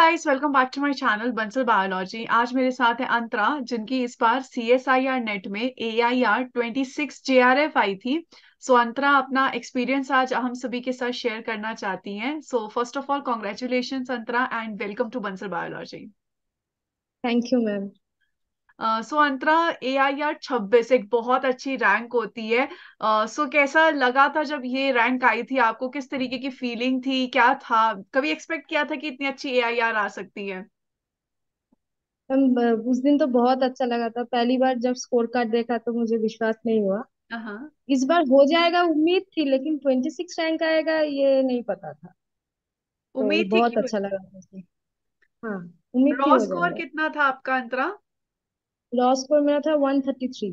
Guys, welcome back to my channel Bansal biology. आज मेरे साथ है अंतरा, जिनकी इस बार CSIR नेट में AIR 26 JRF आई थी। सो अंतरा अपना एक्सपीरियंस आज हम सभी के साथ शेयर करना चाहती हैं। So first of all congratulation Antara and welcome to Bansal biology. Thank you ma'am. So Antara, AIR 26 एक बहुत अच्छी रैंक होती है। सो कैसा लगा था जब ये रैंक आई थी? आपको किस तरीके की फीलिंग थी, क्या था? कभी एक्सपेक्ट किया था कि इतनी अच्छी AIR आ सकती है? मैम उस दिन तो बहुत अच्छा लगा था। पहली बार जब स्कोर कार्ड देखा तो मुझे विश्वास नहीं हुआ। हाँ। इस बार हो जाएगा उम्मीद थी, लेकिन 26 रैंक आएगा ये नहीं पता था। तो उम्मीद थी कि बहुत अच्छा लगा मुझे। हाँ, उम्मीद थी रॉ हो स्कोर जाएगा। कितना था आपका अंतरा? लॉ स्कोर मेरा था 133।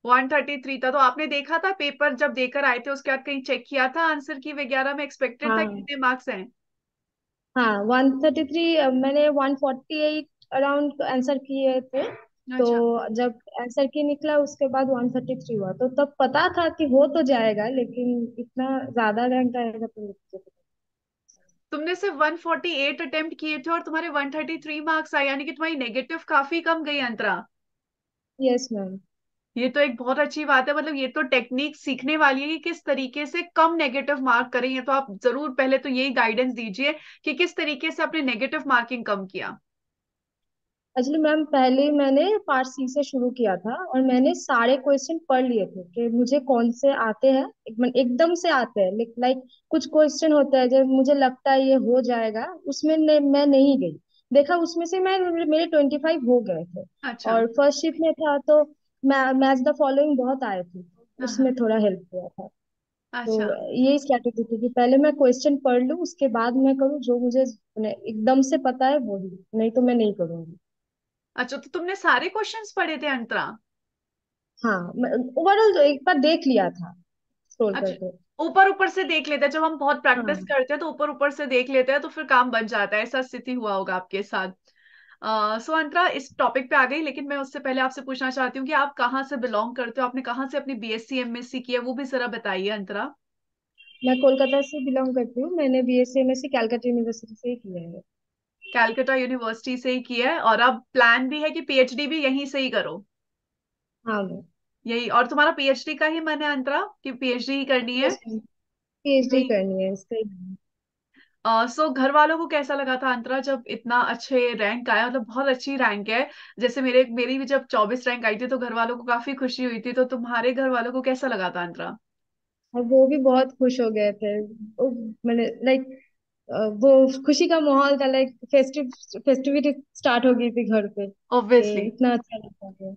133 था। तो आपने देखा था पेपर जब देकर आए थे, उसके बाद कहीं चेक किया था आंसर की वगैरह में? एक्सपेक्टेड था हाँ कितने मार्क्स हैं? हाँ, 133। मैंने 148 अराउंड आंसर किए थे। तो अच्छा। जब आंसर की निकला उसके बाद 133 हुआ, तो तब पता था कि हो तो जाएगा, लेकिन इतना ज्यादा रैंक आएगा तो मुझे पता तुमने सिर्फ 148 अटेम्प्ट किए थे और तुम्हारे 133 मार्क्स आए, यानी कि तुम्हारी नेगेटिव काफी कम गई अंतरा। नहीं। Yes ma'am. ये तो एक बहुत अच्छी बात है। मतलब ये तो टेक्निक सीखने वाली है कि किस तरीके से कम नेगेटिव मार्क करें। ये तो आप जरूर पहले तो यही गाइडेंस दीजिए कि किस तरीके से आपने नेगेटिव मार्किंग कम किया। एक्चुअली मैम पहले मैंने पार्ट सी से शुरू किया था, और मैंने सारे क्वेश्चन पढ़ लिए थे कि मुझे कौन से आते हैं। एकदम से आते हैं, लाइक कुछ क्वेश्चन होते हैं जब मुझे लगता है ये हो जाएगा, उसमें मैं नहीं गई। देखा उसमें से मेरे 25 हो गए थे। अच्छा। और फर्स्ट शिफ्ट में था तो मैच द फॉलोइंग बहुत आए थे, तो हाँ हाँ। उसमें थोड़ा हेल्प हुआ था। तो अच्छा। ये स्ट्रैटेजी थी कि पहले मैं क्वेश्चन पढ़ लूँ, उसके बाद मैं करूँ जो मुझे एकदम से पता है वही, नहीं तो मैं नहीं करूंगी। अच्छा, तो तुमने सारे क्वेश्चंस पढ़े थे अंतरा? हाँ, ओवरऑल एक बार देख लिया था स्क्रॉल अच्छा, करके। ऊपर ऊपर से देख लेते हैं। जब हम बहुत प्रैक्टिस हाँ, करते हैं तो ऊपर ऊपर से देख लेते हैं, तो फिर काम बन जाता है। ऐसा स्थिति हुआ होगा आपके साथ। सो अंतरा, इस टॉपिक पे आ गई, लेकिन मैं उससे पहले आपसे पूछना चाहती हूँ कि आप कहाँ से बिलोंग करते हो? आपने कहाँ से अपनी BSc MSc किया, वो भी जरा बताइए अंतरा। मैं कोलकाता से बिलोंग करती हूँ। मैंने बीएससी एमएससी कैलकाटा यूनिवर्सिटी से ही किया है। कैलकाटा यूनिवर्सिटी से ही किया है, और अब प्लान भी है कि PhD भी यहीं से ही करो? हाँ मैम। यही, और तुम्हारा PhD का ही मन है अंतरा कि PhD ही करनी है? यस मैम, पीएचडी यही। करनी है इसका ही। सो घर वालों को कैसा लगा था अंतरा जब इतना अच्छे रैंक आया? मतलब बहुत अच्छी रैंक है। जैसे मेरी भी जब 24 रैंक आई थी तो घर वालों को काफी खुशी हुई थी। तो तुम्हारे घर वालों को कैसा लगा था अंतरा? और वो भी बहुत खुश हो गए थे। मैंने लाइक वो खुशी का माहौल था, लाइक फेस्टिविटी स्टार्ट हो गई थी घर पे कि ऑब्वियसली। इतना अच्छा लगता है।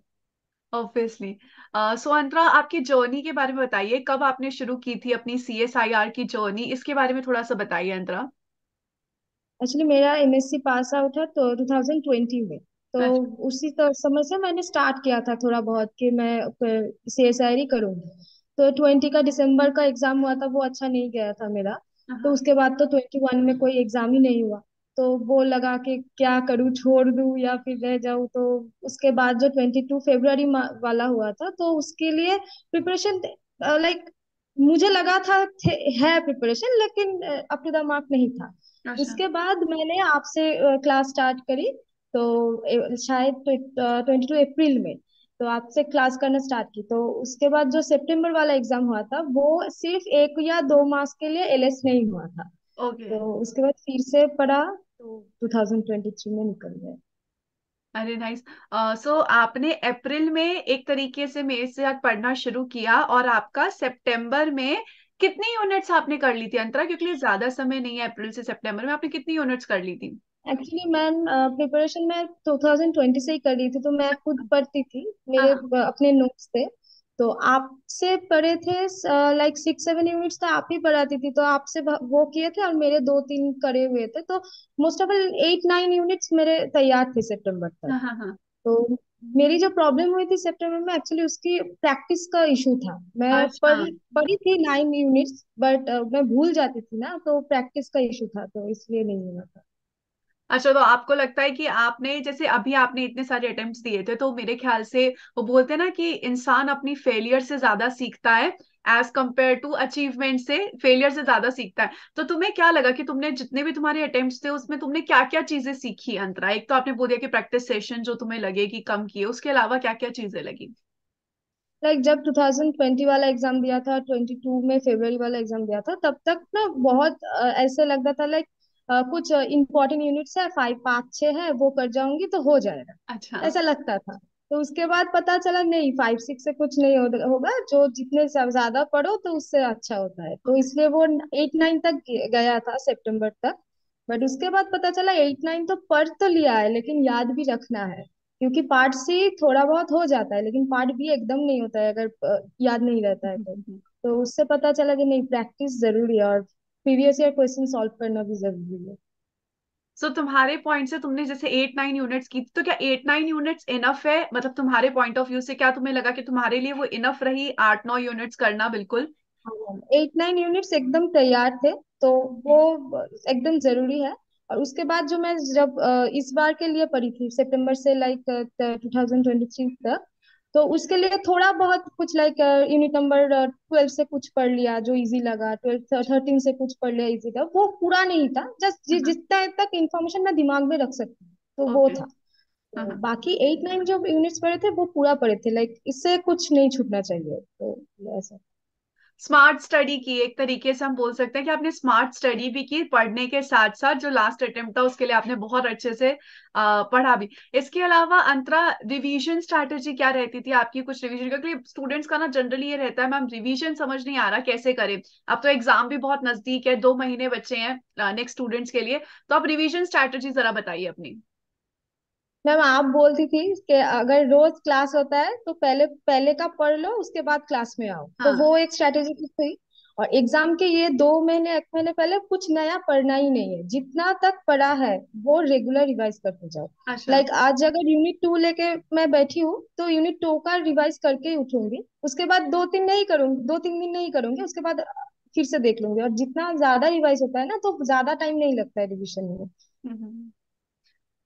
ऑब्वियसली। सो अंतरा, आपकी जर्नी के बारे में बताइए। कब आपने शुरू की थी अपनी CSIR की जर्नी? इसके बारे में थोड़ा सा बताइए अंतरा। एक्चुअली मेरा एमएससी पास आउट था तो 2020 में। तो अच्छा। उसी समय से मैंने स्टार्ट किया था थोड़ा बहुत कि मैं सीएसआईआर ही करूंगी। तो 20 का दिसंबर का एग्जाम हुआ था, वो अच्छा नहीं गया था मेरा। तो हाँ। उसके बाद तो 21 में कोई एग्जाम ही नहीं हुआ। तो वो लगा कि क्या करूँ, छोड़ दूँ या फिर रह जाऊँ। तो उसके बाद जो 22 फरवरी वाला हुआ था, तो उसके लिए प्रिपरेशन, लाइक मुझे लगा था है प्रिपरेशन, लेकिन अप टू द मार्क नहीं था। अच्छा। उसके बाद मैंने आपसे क्लास स्टार्ट करी। तो शायद 22 अप्रैल में तो आपसे क्लास करना स्टार्ट की। तो उसके बाद जो सितंबर वाला एग्जाम हुआ था वो सिर्फ 1 या 2 मास के लिए एलएस नहीं हुआ था। ओके। तो उसके बाद फिर से पढ़ा तो 2023 में निकल गया। अरे नाइस। सो आपने अप्रैल में एक तरीके से मेरे से साथ पढ़ना शुरू किया, और आपका सितंबर में कितनी यूनिट्स आपने कर ली थी अंतरा? क्योंकि ज्यादा समय नहीं है, अप्रैल से सितंबर में आपने कितनी यूनिट्स कर ली थी? एक्चुअली मैम प्रिपरेशन मैं 2020 से ही कर रही थी, तो मैं खुद पढ़ती थी। हाँ मेरे हाँ। अपने नोट्स थे। तो आपसे पढ़े थे, लाइक 6 7 यूनिट्स तो आप ही पढ़ाती थी, तो आपसे वो किए थे और मेरे 2 3 करे हुए थे। तो मोस्ट ऑफ 8 9 यूनिट्स मेरे तैयार थे सितंबर तक। हाँ हाँ हाँ। तो मेरी जो प्रॉब्लम हुई थी सितंबर में, एक्चुअली उसकी प्रैक्टिस का इशू था। मैं अच्छा। पढ़ी थी 9 यूनिट्स, बट मैं भूल जाती थी ना, तो प्रैक्टिस का इशू था, तो इसलिए नहीं हुआ था। अच्छा, तो आपको लगता है कि आपने, जैसे अभी आपने इतने सारे अटेम्प्ट्स दिए थे, तो मेरे ख्याल से वो बोलते हैं ना कि इंसान अपनी फेलियर से ज्यादा सीखता है। एज कंपेयर टू अचीवमेंट से फेलियर से ज्यादा सीखता है। तो तुम्हें क्या लगा कि तुमने जितने भी तुम्हारे अटेम्प्ट्स थे उसमें तुमने क्या क्या चीजें सीखी अंतरा? एक तो आपने बोल दिया कि प्रैक्टिस सेशन जो तुम्हें लगे कि कम किए, उसके अलावा क्या क्या चीजें लगी? लाइक जब 2020 वाला एग्जाम दिया था, 22 में फरवरी वाला एग्जाम दिया था, तब तक ना बहुत ऐसे लगता था लाइक कुछ इंपॉर्टेंट यूनिट्स है, 5 5 6 है, वो कर जाऊंगी तो हो जाएगा, अच्छा। ऐसा लगता था। तो उसके बाद पता चला नहीं, 5 6 से कुछ नहीं होगा, जो जितने ज्यादा पढ़ो तो उससे अच्छा होता है, तो ओके। इसलिए वो 8 9 तक गया था, सितंबर तक। बट उसके बाद पता चला 8 9 तो पढ़ तो लिया है, लेकिन याद भी रखना है, क्योंकि पार्ट सी थोड़ा बहुत हो जाता है, लेकिन पार्ट बी एकदम नहीं होता है, अगर याद नहीं रहता है तो उससे पता चला कि नहीं, प्रैक्टिस जरूरी है, और प्रीवियस ईयर क्वेश्चन सॉल्व करना भी जरूरी है। सो तुम्हारे पॉइंट से तुमने जैसे 8 9 यूनिट्स की, तो क्या 8 9 यूनिट्स इनफ है? मतलब तुम्हारे पॉइंट ऑफ व्यू से क्या तुम्हें लगा कि तुम्हारे लिए वो इनफ रही 8 9 यूनिट्स करना बिल्कुल? 8 9 यूनिट्स एकदम तैयार थे, तो वो एकदम जरूरी है। और उसके बाद जो मैं जब इस बार के लिए पढ़ी थी, सितंबर से लाइक 2023 तक, तो उसके लिए थोड़ा बहुत कुछ लाइक यूनिट नंबर 12 से कुछ पढ़ लिया जो इजी लगा, 12 13 से कुछ पढ़ लिया इजी था, वो पूरा नहीं था, जस्ट जितना तक इंफॉर्मेशन मैं दिमाग में रख सकती हूँ तो वो ओके। था। तो बाकी 8 9 जो यूनिट्स पढ़े थे वो पूरा पढ़े थे, लाइक इससे कुछ नहीं छूटना चाहिए, तो ऐसा। स्मार्ट स्टडी की, एक तरीके से हम बोल सकते हैं कि आपने स्मार्ट स्टडी भी की पढ़ने के साथ साथ, जो लास्ट अटेम्प्ट था उसके लिए आपने बहुत अच्छे से पढ़ा भी। इसके अलावा अंतरा रिवीजन स्ट्रैटेजी क्या रहती थी आपकी? कुछ रिवीजन, क्योंकि स्टूडेंट्स का ना जनरली ये रहता है मैम रिवीजन समझ नहीं आ रहा कैसे करें। अब तो एग्जाम भी बहुत नजदीक है, 2 महीने बचे हैं नेक्स्ट स्टूडेंट्स के लिए, तो आप रिवीजन स्ट्रैटेजी जरा बताइए अपनी। मैम आप बोलती थी कि अगर रोज क्लास होता है तो पहले पहले का पढ़ लो, उसके बाद क्लास में आओ, तो हाँ। वो एक स्ट्रेटेजी थी। और एग्जाम के ये 2 महीने 1 महीने पहले कुछ नया पढ़ना ही नहीं है, जितना तक पढ़ा है वो रेगुलर रिवाइज करते जाओ। अच्छा। लाइक आज अगर यूनिट 2 लेके मैं बैठी हूँ तो यूनिट 2 का रिवाइज करके ही उठूंगी, उसके बाद 2 3 नहीं करूंगी, 2 3 दिन नहीं करूंगी, उसके बाद फिर से देख लूंगी। और जितना ज्यादा रिवाइज होता है ना, तो ज्यादा टाइम नहीं लगता है रिविजन में। हम्म।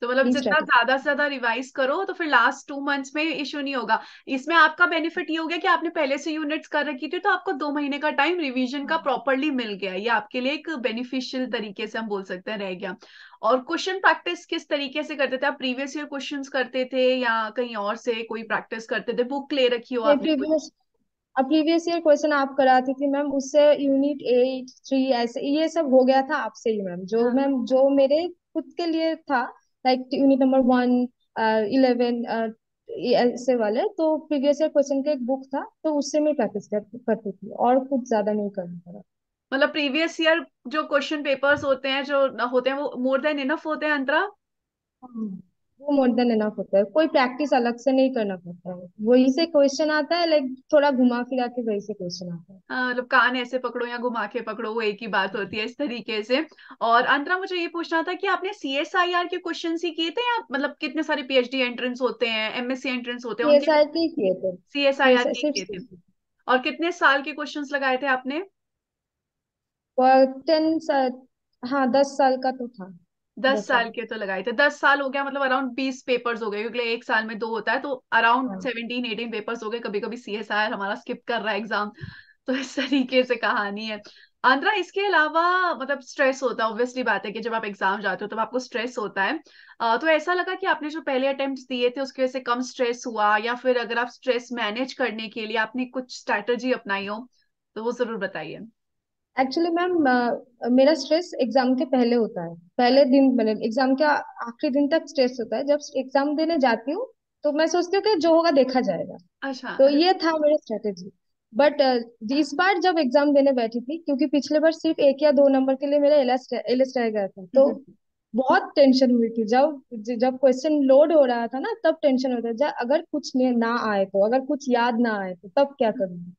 तो मतलब ये जितना स्ट्रेटेजी। ज्यादा से ज्यादा रिवाइज करो तो फिर लास्ट 2 मंथ्स में इश्यू नहीं होगा। इसमें आपका बेनिफिट ये हो गया कि आपने पहले से यूनिट्स कर रखी थी, तो आपको 2 महीने का टाइम रिवीजन का प्रॉपरली मिल गया, ये आपके लिए एक बेनिफिशियल तरीके से हम बोल सकते हैं रह गया। और क्वेश्चन प्रैक्टिस किस तरीके से करते थे आप? प्रीवियस ईयर क्वेश्चंस करते थे या कहीं और से कोई प्रैक्टिस करते थे? बुक ले रखी हो नहीं, आपने कोई? प्रीवियस ईयर क्वेश्चन आप कराती थी मैम, उससे यूनिट 8 3 ऐसे ये सब हो गया था आपसे ही मैम, जो हाँ। मैम जो मेरे खुद के लिए था, लाइक यूनिट नंबर 1 11 ऐसे वाले, तो प्रीवियस ईयर क्वेश्चन का एक बुक था, तो उससे मैं प्रैक्टिस करती थी, और कुछ ज्यादा नहीं करना पड़ा। मतलब प्रीवियस ईयर जो क्वेश्चन पेपर्स होते हैं जो होते हैं वो मोर देन इनफ होते हैं अंतरा? हाँ, वो मोर देन इनफ होता है, कोई प्रैक्टिस अलग से नहीं करना पड़ता है, वही से क्वेश्चन आता है, लाइक थोड़ा घुमा फिरा के वही से क्वेश्चन आता है। हाँ, मतलब कान ऐसे पकड़ो या घुमा के पकड़ो वो एक ही बात होती है इस तरीके से। और अंतरा मुझे ये पूछना था कि आपने CSIR के क्वेश्चन ही किए थे, या मतलब कितने सारे PhD एंट्रेंस होते हैं, MSc एंट्रेंस होते हैं उनके? सीएसआई के ही किए थे। CSIR के सिर्फ किए थे? CSI। और कितने साल के क्वेश्चंस लगाए थे आपने? और हाँ 10 साल का तो था। दस 10 साल। साल के तो लगाए थे, 10 साल हो गया मतलब अराउंड 20 पेपर्स हो गए, क्योंकि एक साल में 2 होता है, तो अराउंड हाँ। 17 18 पेपर्स हो गए। कभी कभी CSIR हमारा स्किप कर रहा है एग्जाम। तो इस तरीके से कहानी है। आंद्रा, इसके अलावा मतलब स्ट्रेस होता है, ऑब्वियसली बात है कि जब आप एग्जाम जाते हो तब आपको स्ट्रेस होता है। तो ऐसा लगा कि आपने जो पहले अटेम्प्ट दिए थे उसकी वजह से कम स्ट्रेस हुआ, या फिर अगर आप स्ट्रेस मैनेज करने के लिए आपने कुछ स्ट्रैटेजी अपनाई हो तो वो जरूर बताइए। एक्चुअली मैम मेरा स्ट्रेस एग्जाम के पहले होता है, पहले दिन मतलब एग्जाम के आखिरी दिन तक स्ट्रेस होता है, जब एग्जाम देने जाती हूँ तो मैं सोचती हूँ कि जो होगा देखा जाएगा। अच्छा। तो ये था मेरा स्ट्रेटेजी। बट इस बार जब एग्जाम देने बैठी थी, क्योंकि पिछले बार सिर्फ 1 या 2 नंबर के लिए मेरा एलएस रह गया था, तो बहुत टेंशन हुई थी। जब जब क्वेश्चन लोड हो रहा था ना, तब टेंशन होता था, अगर कुछ ना आए तो, अगर कुछ याद ना आए तो तब क्या करूंगी।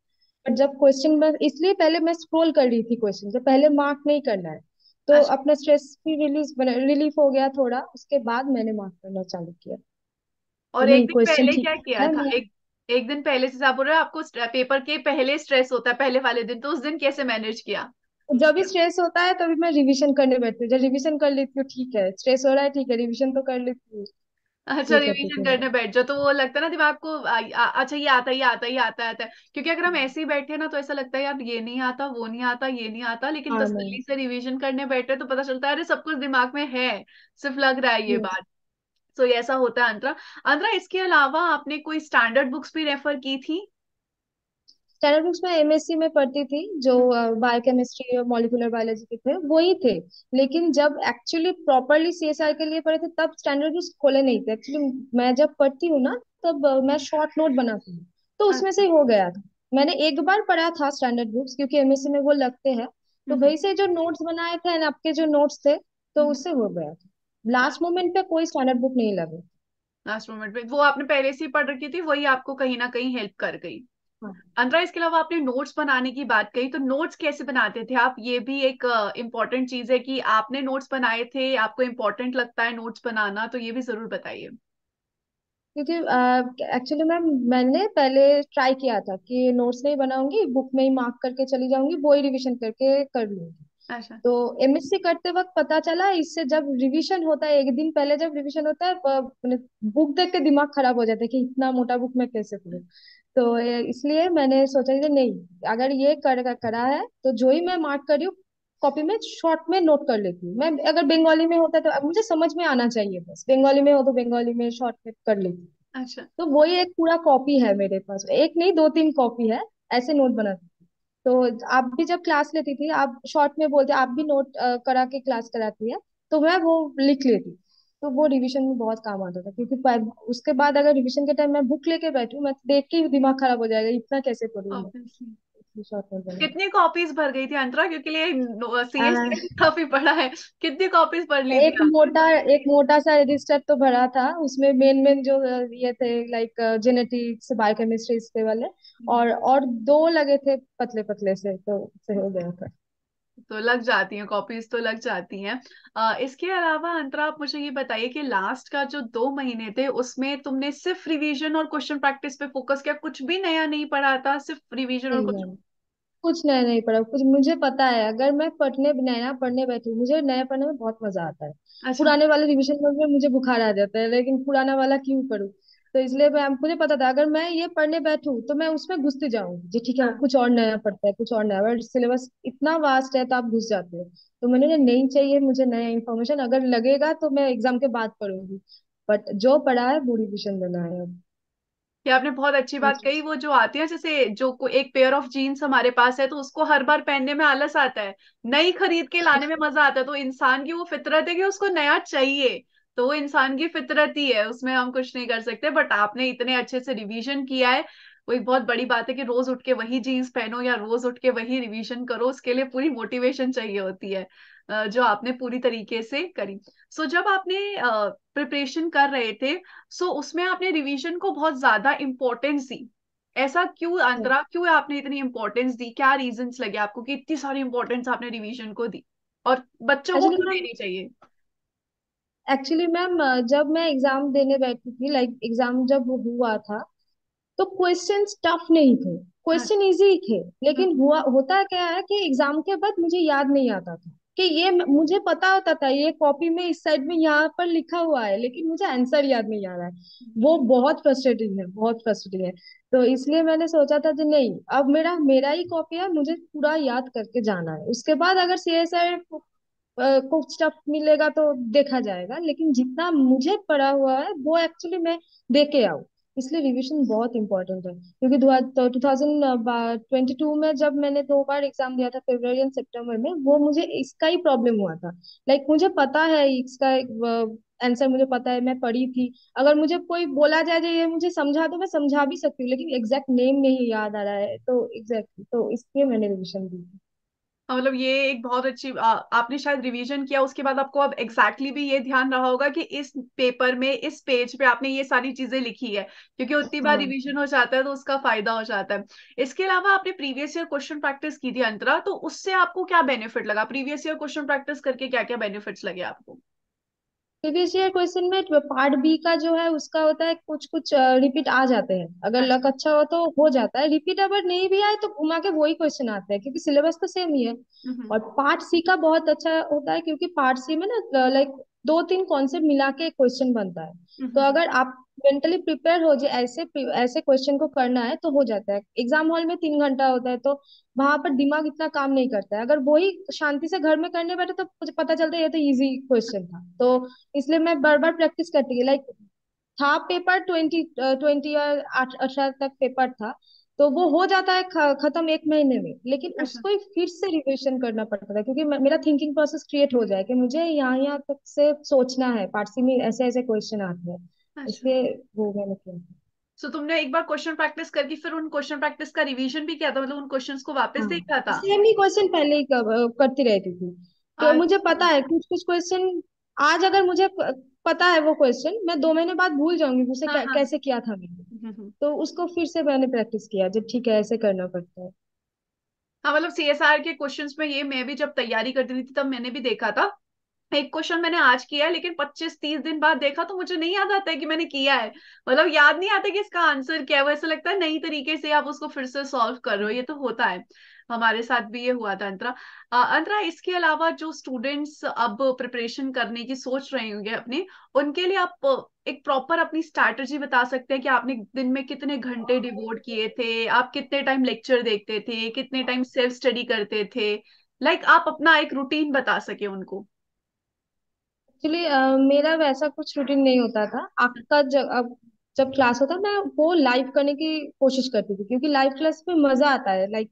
बट जब क्वेश्चन में, इसलिए पहले मैं स्क्रॉल कर रही थी क्वेश्चन से, पहले मार्क नहीं करना है, तो अच्छा। अपना स्ट्रेस भी रिलीफ हो गया थोड़ा, उसके बाद मैंने मार्क करना चालू किया। तो और एक नहीं, दिन क्वेश्चन पहले ठीक क्या ठीक किया है था? मैं। एक दिन पहले से आप बोल रहे हो आपको पेपर के पहले स्ट्रेस होता है पहले वाले दिन, तो उस दिन कैसे मैनेज किया? जब भी स्ट्रेस होता है तभी मैं रिवीजन करने बैठती हूँ, जब रिवीजन कर लेती हूँ ठीक है, स्ट्रेस हो रहा है ठीक है, रिवीजन तो कर लेती हूँ। अच्छा, ये करती रिवीजन थी करने मैं। बैठ जाओ तो वो लगता है ना दिमाग को अच्छा ये आता है, ये आता है, ये आता है, ये आता है, क्योंकि अगर हम ऐसे ही बैठे ना तो ऐसा लगता है यार ये नहीं आता, वो नहीं आता, ये नहीं आता, लेकिन हाँ मैम। तसल्ली से रिवीजन करने बैठे तो पता चलता है अरे सब कुछ दिमाग में है, सिर्फ लग रहा है ये यस। बात। सो ये ऐसा होता है अंतरा। अंतरा, इसके अलावा आपने कोई स्टैंडर्ड बुक्स भी रेफर की थी? स्टैंडर्ड बुक्स में एमएससी में पढ़ती थी, जो बायोकेमिस्ट्री और मॉलिक्यूलर बायोलॉजी के थे वही थे। लेकिन जब एक्चुअली प्रॉपरली सीएसआर के लिए पढ़े थे तब स्टैंडर्ड बुक्स खोले नहीं थे एक्चुअली। मैं जब पढ़ती हूँ ना तब मैं शॉर्ट नोट बनाती हूँ, तो उसमें से अच्छा। ही हो गया था। मैंने एक बार पढ़ा था स्टैंडर्ड बुक्स क्योंकि एमएससी में वो लगते हैं, तो हम्म। वही से जो नोट्स बनाए थे and आपके जो नोट्स थे, तो उससे हो गया था। लास्ट मोमेंट पे कोई स्टैंडर्ड बुक नहीं लगे। लास्ट मोमेंट पे वो आपने पहले से ही पढ़ रखी थी, वही आपको कहीं ना कहीं हेल्प कर गई। हाँ, अंतरा, इसके अलावा आपने नोट्स बनाने की बात कही, तो नोट्स कैसे बनाते थे आप? ये भी एक इम्पोर्टेंट चीज है कि आपने नोट्स बनाए थे, आपको इम्पोर्टेंट लगता है नोट्स बनाना, तो ये भी जरूर बताइए। क्योंकि एक्चुअली मैम मैंने पहले ट्राई किया था कि नोट्स नहीं बनाऊंगी, बुक में ही मार्क करके चली जाऊंगी, वो ही रिवीजन करके कर लूंगी। अच्छा। तो एमएससी करते वक्त पता चला इससे जब रिवीजन होता है, एक दिन पहले जब रिवीजन होता है, बुक देख के दिमाग खराब हो जाता है कि इतना मोटा बुक मैं कैसे पढूं। तो इसलिए मैंने सोचा कि नहीं, अगर ये करा है तो जो ही मैं मार्क कर रही हूँ कॉपी में शॉर्ट में नोट कर लेती हूँ मैं। अगर बंगाली में होता है तो अब मुझे समझ में आना चाहिए, बस बंगाली में हो तो बंगाली में शॉर्ट में कर लेती हूँ। अच्छा। तो वही एक पूरा कॉपी है मेरे पास, एक नहीं दो तीन कॉपी है, ऐसे नोट बनाती थी। तो आप भी जब क्लास लेती थी आप शॉर्ट में बोलते, आप भी नोट करा के क्लास कराती है, तो मैं वो लिख लेती। तो वो रिवीजन में बहुत काम आता था, क्योंकि उसके बाद अगर रिवीजन के टाइम मैं बुक लेके बैठूं, मैं देख के ही दिमाग खराब हो जाएगा, इतना कैसे पढूं मैं। ऑब्वियसली। इसलिए शॉर्ट में बना। कितनी कॉपीज भर गई थी अंतरा, क्योंकि ये सीएस काफी बड़ा है, कितनी कॉपीज पढ़ ली थी एक आपने? मोटा एक मोटा सा रजिस्टर तो भरा था, उसमें मेन मेन जो ये थे लाइक जेनेटिक्स बायोकेमिस्ट्री इसके वाले, और दो लगे थे पतले पतले से, तो उससे हो गया था। तो लग जाती हैं कॉपीज, तो लग जाती हैं। इसके अलावा अंतरा, आप मुझे ये बताइए कि लास्ट का जो 2 महीने थे उसमें तुमने सिर्फ रिवीजन और क्वेश्चन प्रैक्टिस पे फोकस किया, कुछ भी नया नहीं पढ़ा था, सिर्फ रिवीजन और नहीं क्वेश्चन? मैम, कुछ नया नहीं पढ़ा। कुछ मुझे पता है, अगर मैं पढ़ने नया पढ़ने बैठूं मुझे नया पढ़ने में बहुत मजा आता है। अच्छा। पुराने वाले रिवीजन में मुझे बुखार आ जाता है, लेकिन पुराना वाला क्यों पढूं। तो इसलिए मुझे पता था अगर मैं ये पढ़ने बैठूं तो मैं उसमें घुसती जाऊंगी जी, ठीक है हाँ। कुछ और नया पढ़ता है, कुछ और नया, बट सिलेबस इतना वास्ट है तो आप घुस जाते हो। तो मैंने कहा, नहीं चाहिए मुझे नया इन्फॉर्मेशन, अगर लगेगा तो मैं एग्जाम के बाद पढ़ूंगी, बट जो पढ़ा है वो रिवीजन देना है अब। ये आपने बहुत अच्छी ये बात कही, चीज। वो जो आती है जैसे जो एक पेयर ऑफ जीन्स हमारे पास है तो उसको हर बार पहनने में आलस आता है, नई खरीद के लाने में मजा आता है, तो इंसान की वो फितरत है कि उसको नया चाहिए। तो वो इंसान की फितरत ही है, उसमें हम कुछ नहीं कर सकते, बट आपने इतने अच्छे से रिवीजन किया है। वो एक बहुत बड़ी बात है कि रोज उठ के वही जीन्स पहनो या रोज उठ के वही रिवीजन करो, उसके लिए पूरी मोटिवेशन चाहिए होती है, जो आपने पूरी तरीके से करी। सो जब आपने प्रिपरेशन कर रहे थे, सो उसमें आपने रिवीजन को बहुत ज्यादा इंपॉर्टेंस दी, ऐसा क्यों अंतरा, क्यों आपने इतनी इंपॉर्टेंस दी, क्या रीजंस लगे आपको कि इतनी सारी इंपॉर्टेंस आपने रिवीजन को दी, और बच्चों को एक्चुअली क्यों मैम देनी चाहिए? मैम जब मैं एग्जाम देने बैठी थी, लाइक एग्जाम जब हुआ था, तो क्वेश्चंस टफ नहीं थे, हाँ। क्वेश्चन इजी थे। हम्म। लेकिन हुआ होता क्या है कि एग्जाम के बाद मुझे याद नहीं आता था कि ये मुझे पता होता था ये कॉपी में इस साइड में यहाँ पर लिखा हुआ है, लेकिन मुझे आंसर याद नहीं आ रहा है। वो बहुत फ्रस्ट्रेटिंग है, बहुत फ्रस्ट्रेटिंग है। तो इसलिए मैंने सोचा था कि नहीं, अब मेरा मेरा ही कॉपी है, मुझे पूरा याद करके जाना है, उसके बाद अगर सीएसआर कुछ स्टफ मिलेगा तो देखा जाएगा, लेकिन जितना मुझे पढ़ा हुआ है वो एक्चुअली मैं दे के आऊँ। इसलिए रिवीजन बहुत इंपॉर्टेंट है, क्योंकि 2022 में जब मैंने 2 बार एग्जाम दिया था, फरवरी एंड सितंबर में, वो मुझे इसका ही प्रॉब्लम हुआ था। लाइक मुझे पता है इसका आंसर, मुझे पता है, मैं पढ़ी थी। अगर मुझे कोई बोला जाए जो ये मुझे समझा, तो मैं समझा भी सकती हूँ, लेकिन एग्जैक्ट नेम नहीं याद आ रहा है, तो एग्जैक्टली तो इसलिए मैंने रिवीजन दी थी। मतलब ये एक बहुत अच्छी आपने शायद रिवीजन किया, उसके बाद आपको अब एग्जैक्टली भी ये ध्यान रहा होगा कि इस पेपर में इस पेज पे आपने ये सारी चीजें लिखी है, क्योंकि उतनी बार हाँ। रिवीजन हो जाता है तो उसका फायदा हो जाता है। इसके अलावा आपने प्रीवियस ईयर क्वेश्चन प्रैक्टिस की थी अंतरा, तो उससे आपको क्या बेनिफिट लगा, प्रीवियस ईयर क्वेश्चन प्रैक्टिस करके क्या क्या बेनिफिट्स लगे आपको? प्रीवियस ईयर क्वेश्चन में पार्ट बी का जो है उसका होता है, कुछ कुछ रिपीट आ जाते हैं, अगर लक अच्छा। अच्छा हो जाता है। रिपीट अगर नहीं भी आए तो घुमा के वही क्वेश्चन आते हैं, क्योंकि सिलेबस तो सेम ही है। हम्म। और पार्ट सी का बहुत अच्छा होता है, क्योंकि पार्ट सी में ना लाइक दो तीन कॉन्सेप्ट मिला के एक क्वेश्चन बनता है। तो हम्म। अगर आप मेंटली प्रिपेयर हो जाए ऐसे ऐसे क्वेश्चन को करना है तो हो जाता है। एग्जाम हॉल में 3 घंटा होता है, तो वहां पर दिमाग इतना काम नहीं करता है। अगर वही शांति से घर में करने बैठे तो मुझे पता चलता है ये तो इजी क्वेश्चन था। तो इसलिए मैं बार बार प्रैक्टिस करती है। लाइक था पेपर 20 या 18 तक पेपर था, तो वो हो जाता है खत्म 1 महीने में। लेकिन अच्छा। उसको ही फिर से रिविजन करना पड़ता था, क्योंकि मेरा थिंकिंग प्रोसेस क्रिएट हो जाए कि मुझे यहाँ यहाँ तक से सोचना है, पार्सी में ऐसे ऐसे क्वेश्चन आते हैं। अच्छा। इसलिए वो मैंने किया। सो तुमने एक बार क्वेश्चन प्रैक्टिस करके फिर उन क्वेश्चन प्रैक्टिस का रिवीजन भी किया था, मतलब उन क्वेश्चंस को वापस हाँ, देखा था? सेम ही क्वेश्चन पहले ही करती रहती थी। कि मुझे अच्छा। पता है कुछ कुछ क्वेश्चन आज अगर मुझे पता है वो क्वेश्चन, मैं 2 महीने बाद भूल जाऊंगी उसे हाँ हाँ। कैसे किया था मैंने। हम्म। तो उसको फिर से मैंने प्रैक्टिस किया जब ठीक है ऐसे करना पड़ता है। हाँ, मतलब सीएसआर के क्वेश्चंस में ये मैं भी जब तैयारी करती थी तब मैंने भी देखा था। एक क्वेश्चन मैंने आज किया है, लेकिन 25-30 दिन बाद देखा तो मुझे नहीं याद आता है कि मैंने किया है। मतलब याद नहीं आता कि इसका आंसर क्या है, वो ऐसा लगता है नई तरीके से आप उसको फिर से सॉल्व कर रहे हो। ये तो होता है, हमारे साथ भी ये हुआ था अंतरा। अंतरा, इसके अलावा जो स्टूडेंट्स अब प्रिपरेशन करने की सोच रहे होंगे अपने, उनके लिए आप एक प्रॉपर अपनी स्ट्रैटेजी बता सकते हैं कि आपने दिन में कितने घंटे डिवोट किए थे, आप कितने टाइम लेक्चर देखते थे, कितने टाइम सेल्फ स्टडी करते थे? लाइक आप अपना एक रूटीन बता सके उनको। एक्चुअली मेरा वैसा कुछ रूटीन नहीं होता था। आपका अब जब क्लास होता मैं वो लाइव करने की कोशिश करती थी, क्योंकि लाइव क्लास में मजा आता है। लाइक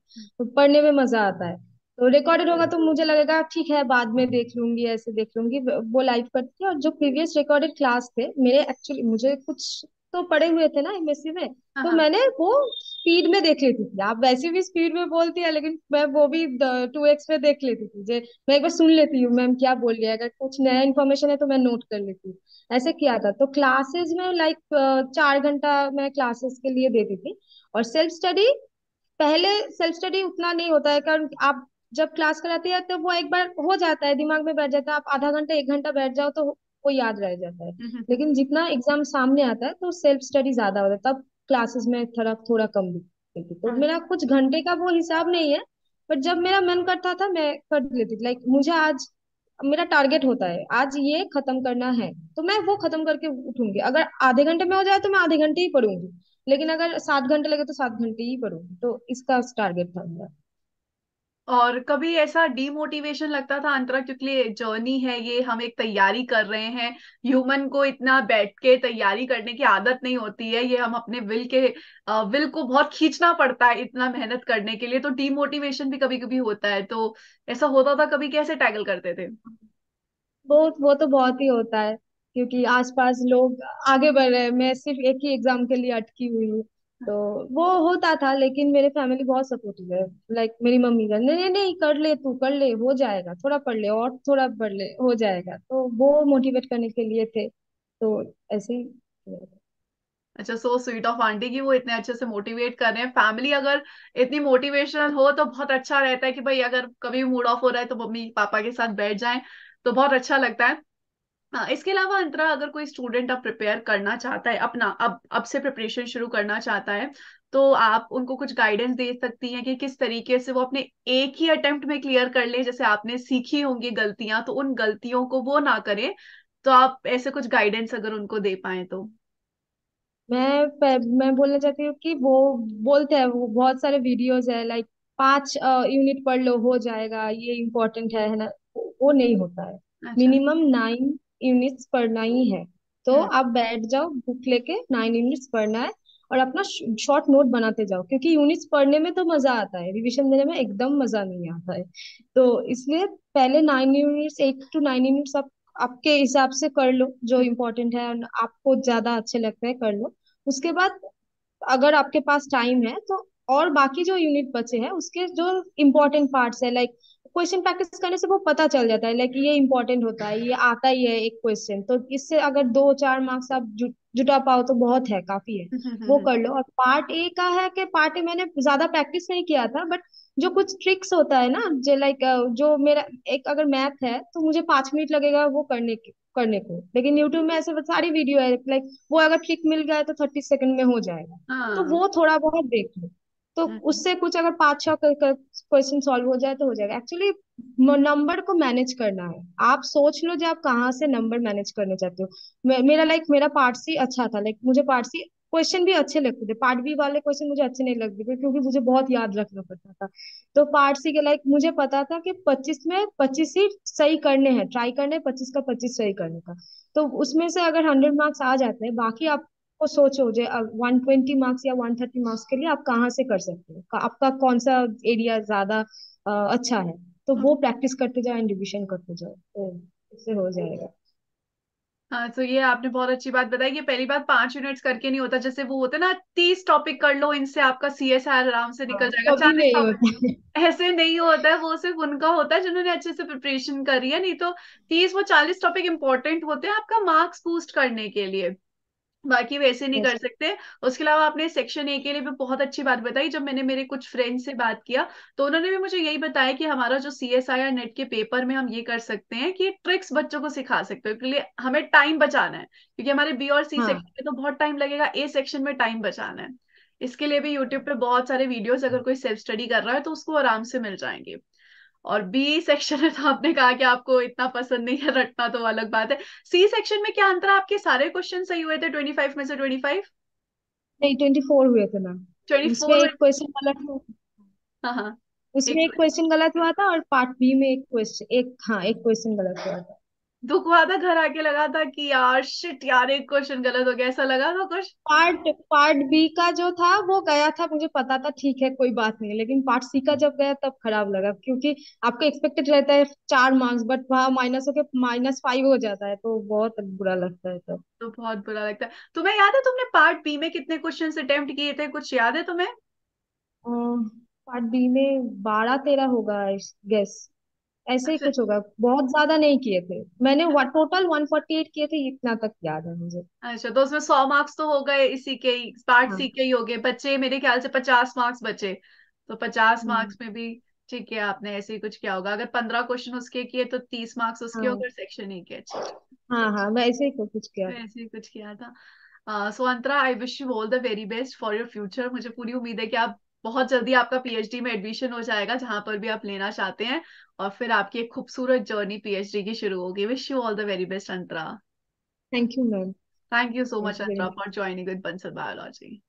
पढ़ने में मजा आता है। तो रिकॉर्डेड होगा तो मुझे लगेगा ठीक है बाद में देख लूंगी, ऐसे देख लूंगी। वो लाइव करती थी। और जो प्रीवियस रिकॉर्डेड क्लास थे मेरे, एक्चुअली मुझे कुछ तो पढ़े हुए थे ना एमएससी में, हाँ तो हाँ। मैंने वो स्पीड में देख लेती थी। आप वैसे भी स्पीड में बोलती है, लेकिन मैं वो भी 2x में देख लेती थी। मैं एक बार सुन लेती हूँ मैम क्या बोल रही है, अगर कुछ नया इन्फॉर्मेशन है तो मैं नोट कर लेती हूँ। ऐसे किया था। तो क्लासेस में लाइक 4 घंटा मैं क्लासेस के लिए देती थी। और सेल्फ स्टडी, पहले सेल्फ स्टडी उतना नहीं होता है, कारण आप जब क्लास कराती है तो वो एक बार हो जाता है, दिमाग में बैठ जाता है। आप आधा घंटा 1 घंटा बैठ जाओ तो वो याद रह जाता है। हम्म। लेकिन जितना एग्जाम सामने आता है तो सेल्फ स्टडी ज्यादा होता है, तब क्लासेस में थोड़ा थोड़ा कम देती थी। तो मेरा कुछ घंटे का वो हिसाब नहीं है। पर जब मेरा मन करता था मैं कर लेती थी। लाइक मुझे आज मेरा टारगेट होता है आज ये खत्म करना है, तो मैं वो खत्म करके उठूंगी। अगर आधे घंटे में हो जाए तो मैं आधे घंटे ही पढ़ूंगी। लेकिन अगर 7 घंटे लगे तो 7 घंटे ही पढ़ूंगी। तो इसका टारगेट था मेरा। और कभी ऐसा डीमोटिवेशन लगता था अंतरा, क्योंकि जर्नी है ये, हम एक तैयारी कर रहे हैं। ह्यूमन को इतना बैठ के तैयारी करने की आदत नहीं होती है, ये हम अपने विल को बहुत खींचना पड़ता है इतना मेहनत करने के लिए। तो डीमोटिवेशन भी कभी कभी होता है, तो ऐसा होता था कभी, कैसे टैकल करते थे? वो तो बहुत ही होता है, क्योंकि आसपास लोग आगे बढ़ रहे हैं, मैं सिर्फ एक ही एग्जाम के लिए अटकी हुई हूँ। तो वो होता था, लेकिन मेरे फैमिली बहुत सपोर्टिव है। लाइक मेरी मम्मी का नहीं नहीं नहीं, कर ले तू, कर ले, हो जाएगा, थोड़ा पढ़ ले और थोड़ा पढ़ ले, हो जाएगा। तो वो मोटिवेट करने के लिए थे। तो ऐसे ही किया। अच्छा, सो स्वीट ऑफ आंटी की वो इतने अच्छे से मोटिवेट कर रहे हैं। फैमिली अगर इतनी मोटिवेशनल हो तो बहुत अच्छा रहता है कि भाई अगर कभी मूड ऑफ हो रहा है तो मम्मी पापा के साथ बैठ जाएं, तो बहुत अच्छा लगता है। हाँ, इसके अलावा अंतरा, अगर कोई स्टूडेंट अब प्रिपेयर करना चाहता है, अपना अब से प्रिपरेशन शुरू करना चाहता है, तो आप उनको कुछ गाइडेंस दे सकती हैं कि किस तरीके से वो अपने एक ही अटेम्प्ट में क्लियर कर ले? जैसे आपने सीखी होंगी गलतियां, तो उन गलतियों को वो ना करें। तो आप ऐसे कुछ गाइडेंस अगर उनको दे पाए तो। मैं बोलना चाहती हूँ कि वो बोलते हैं, वो बहुत सारे वीडियोस है लाइक 5 यूनिट पढ़ लो हो जाएगा, ये इम्पोर्टेंट है ना। वो नहीं होता है। अच्छा। मिनिमम 9 यूनिट्स पढ़ना ही है। तो हम्म आप बैठ जाओ बुक लेके, 9 यूनिट्स पढ़ना है। और अपना शॉर्ट नोट बनाते जाओ, क्योंकि यूनिट्स पढ़ने में तो मजा आता है, रिवीजन देने में एकदम मजा नहीं आता है। तो इसलिए पहले 9 यूनिट्स, 8 to 9 यूनिट्स आप आपके हिसाब से कर लो, जो इम्पोर्टेंट है और आपको ज्यादा अच्छे लगते हैं कर लो। उसके बाद अगर आपके पास टाइम है तो और बाकी जो यूनिट बचे हैं उसके जो इम्पोर्टेंट पार्ट्स है, लाइक क्वेश्चन प्रैक्टिस करने से वो पता चल जाता है। लाइक ये इम्पोर्टेंट होता है, ये आता ही है एक क्वेश्चन, तो इससे अगर 2-4 मार्क्स आप जुटा पाओ तो बहुत है, काफी है। वो हम्म। कर लो। और पार्ट ए का है कि पार्ट ए मैंने ज्यादा प्रैक्टिस नहीं किया था, बट जो कुछ ट्रिक्स होता है ना, जो लाइक जो मेरा एक अगर मैथ है तो मुझे 5 मिनट लगेगा वो करने को, लेकिन यूट्यूब में ऐसे सारी वीडियो है लाइक वो अगर ट्रिक मिल गया है तो 30 सेकंड में हो जाएगा। तो हाँ। वो थोड़ा बहुत देख लो। तो उससे कुछ अगर 5-6 क्वेश्चन सॉल्व हो जाए तो हो जाएगा। एक्चुअली नंबर को मैनेज करना है। आप सोच लो जो आप कहाँ से नंबर मैनेज करना चाहते हो। मेरा मेरा पार्ट सी अच्छा था, मुझे पार्ट सी क्वेश्चन भी अच्छे लगते थे। पार्ट बी वाले क्वेश्चन मुझे अच्छे नहीं लगते थे क्योंकि मुझे बहुत याद रखना पड़ता था। तो पार्ट सी के मुझे पता था कि 25 में 25 ही सही करने हैं, ट्राई करने 25 का 25 सही करने का। तो उसमें से अगर 100 मार्क्स आ जाते हैं, बाकी आप को सोचो जो 120 मार्क्स या 130 मार्क्स के लिए आप कहाँ से कर सकते हो, आपका कौन सा एरिया ज्यादा अच्छा है। तो वो प्रैक्टिस करते जाओ एंड रिविजन करते जाओ, तो इससे हो जाएगा। हाँ, तो ये आपने बहुत अच्छी बात बताई कि पहली बात 5 यूनिट्स करके नहीं होता, जैसे वो होता है ना 30 टॉपिक कर लो, इनसे आपका सीएसआर आराम से हाँ, निकल जाएगा, कभी 40 नहीं टॉपिक होता है। ऐसे नहीं होता है, वो सिर्फ उनका होता है जिन्होंने अच्छे से प्रिपरेशन करी है, नहीं तो 30 वो 40 टॉपिक इंपॉर्टेंट होते हैं आपका मार्क्स बूस्ट करने के लिए, बाकी वैसे नहीं Yes. कर सकते। उसके अलावा आपने सेक्शन ए के लिए भी बहुत अच्छी बात बताई। जब मैंने मेरे कुछ फ्रेंड से बात किया तो उन्होंने भी मुझे यही बताया कि हमारा जो सीएसआईआर नेट के पेपर में हम ये कर सकते हैं कि ट्रिक्स बच्चों को सिखा सकते हो, क्योंकि हमें टाइम बचाना है, क्योंकि हमारे बी और सी हाँ, सेक्शन में तो बहुत टाइम लगेगा, ए सेक्शन में टाइम बचाना है। इसके लिए भी यूट्यूब पे बहुत सारे वीडियोस, अगर कोई सेल्फ स्टडी कर रहा है तो उसको आराम से मिल जाएंगे। और बी सेक्शन में तो आपने कहा कि आपको इतना पसंद नहीं है रटना, तो अलग बात है। सी सेक्शन में क्या अंतर है? आपके सारे क्वेश्चन सही हुए थे 25 में से 25? नहीं 24 हुए थे मैम। उसमें 24 एक में? क्वेश्चन गलत हुआ। हाँ हाँ। उसमें एक एक क्वेश्चन गलत हुआ था और पार्ट बी में एक क्वेश्चन, एक क्वेश्चन गलत हुआ था। दुख हुआ था, घर आके लगा था कि यार शिट यार एक क्वेश्चन गलत हो गया, ऐसा लगा था कुछ? पार्ट बी का जो था वो गया था, मुझे पता था ठीक है कोई बात नहीं, लेकिन पार्ट सी का जब गया तब खराब लगा क्योंकि आपको एक्सपेक्टेड रहता है 4 मार्क्स, बट वहाँ माइनस होके -5 हो जाता है, तो बहुत बुरा लगता है तब। तो बहुत बुरा लगता है। तुम्हें याद है तुमने पार्ट बी में कितने क्वेश्चन अटेम्प्ट किए थे, कुछ याद है तुम्हें? पार्ट बी में 12-13 होगा, गेस ऐसे ही अच्छा। कुछ होगा। बहुत ज्यादा नहीं किए थे मैंने, टोटल 148 किए थे, इतना तक याद है मुझे। अच्छा, तो उसमें 100 मार्क्स तो हो गए, इसी के ही पार्ट सी हाँ। के ही हो गए, बच्चे मेरे ख्याल से 50 मार्क्स बचे। तो पचास हम्म, मार्क्स में भी ठीक है, आपने ऐसे ही कुछ किया होगा, अगर 15 क्वेश्चन उसके किए तो 30 मार्क्स उसके हो हाँ, गए, सेक्शन ही के। अच्छा अच्छा। हाँ, हाँ, मैं ऐसे ही कुछ किया था। ऐसे ही कुछ किया था। So Antara, I wish you all the very best for your future. मुझे पूरी उम्मीद है कि आप बहुत जल्दी आपका पीएचडी में एडमिशन हो जाएगा, जहां पर भी आप लेना चाहते हैं, और फिर आपकी एक खूबसूरत जर्नी पीएचडी की शुरू होगी। Wish you all the very best Antara. Thank you ma'am. Thank you so thank much you very Antara much. For joining with Bansal biology.